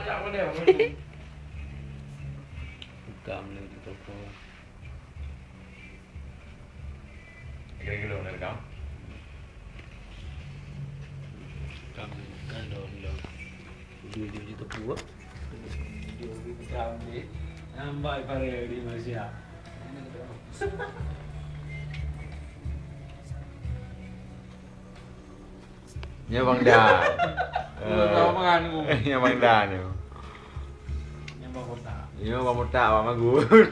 Banyak pun dia. Buka mulai di toko. Kira-kira nak rekam? Kan download. Video di toko. Video rekam ni. Nampak pare di Malaysia. Nya Bang Dan. Kau makan aku. Nya Bang Dan ni. Yang bawa kotak. Nya Bang Motak Bang Magun.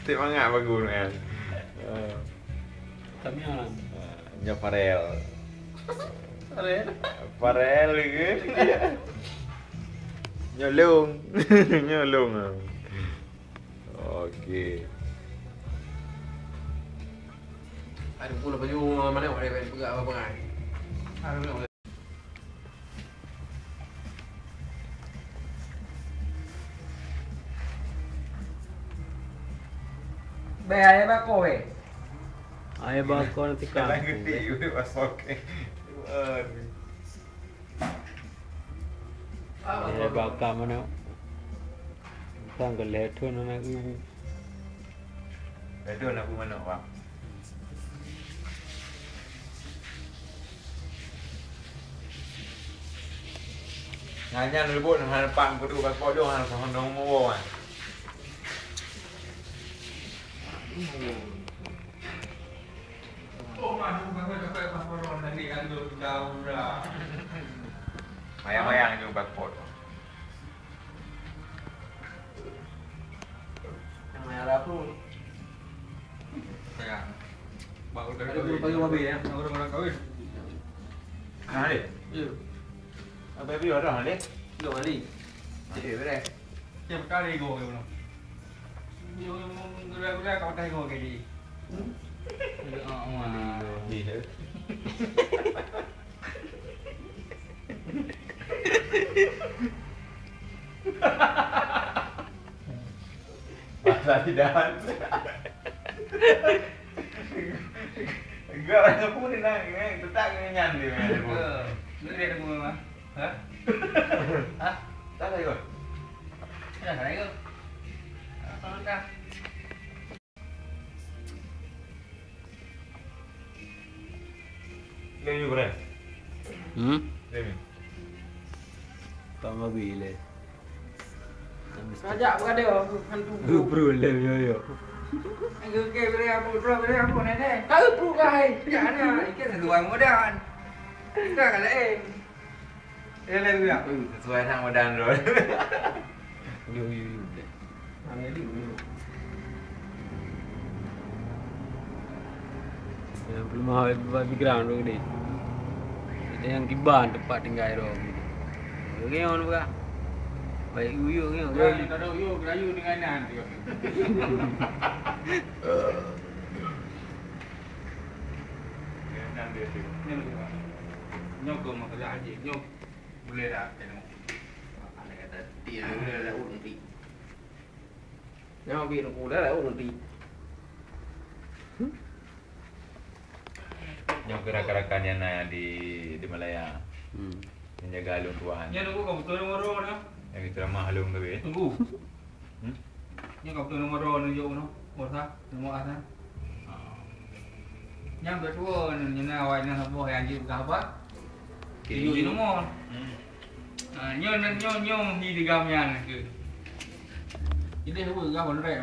Tak mangat Magun kan. Kami orang. Nya Farel. Farel. Farel ke? Nya Long. Nya Long. Okey. Ada pula baju mana orang dia pegang apa kan? Ada. Bayar apa kau eh? Ayah bakar nanti kan. Jalan gede juga masuk. Ayah bakar mana? Tanggal leher tu nak ibu. Betul nak mana Bang? Nyanyi rebut dengan harapan kedua bakal dia orang sama dong mau kan. Oh, mana bukan cakap paspor nanti kan tu jauh dah. Mayang-mayang juga paspor. Yang merah pun. Sayang. Baru dah. Ada pagi mobil ya. Baru orang kahwin. Ha ni. Ya. Apa video dah ni? Duk hari. Jadi beres. Tiap kali go ke mana? Yo gula-gula kau tak go ke ni. Iya. Bahasa tidak. Enggak, aku pun nak tetap nyanyi dia. Ni dia ada mah. Ha? Hah? Tak ada kau. Dah ada ke? Apa dah? Lagi berapa? Lagi. Tama bile. Rajak bukan dia, hantu. Problem yo. Aku ke beri apa ni deh? Kau perlu kah? Jangan, ikan sesuai modal. Kita kan lain. Dia lain juga. Sesuai tang badan rồi. Yo. Ambil dulu. Yang belum mau background tu ni. Ada yang kiban tempat tinggal tu. Okey on buka. Baik uyu ni. Kalau ada uyu, gerayu dengan nanti. Nanti tu. Ni lu. Nyok mau kerja haji, nyok boleh dah tengok. Ada kata dia dah urut nanti. Yang mobil aku dah urut nanti. Yang gerak-gerakan yang di Malaya. Yang jaga alung tuan. Ni nunggu kau betul nombor ni. Yang itu ramah alung tu be. Tunggu. Ni kau betul nombor ni jauh no. Masa, nombor asal. Yang berdua ni awal ni apa yang jadi apa? Tujuh nombor. Nyo di gamnya ke. Jadi apa gambar rek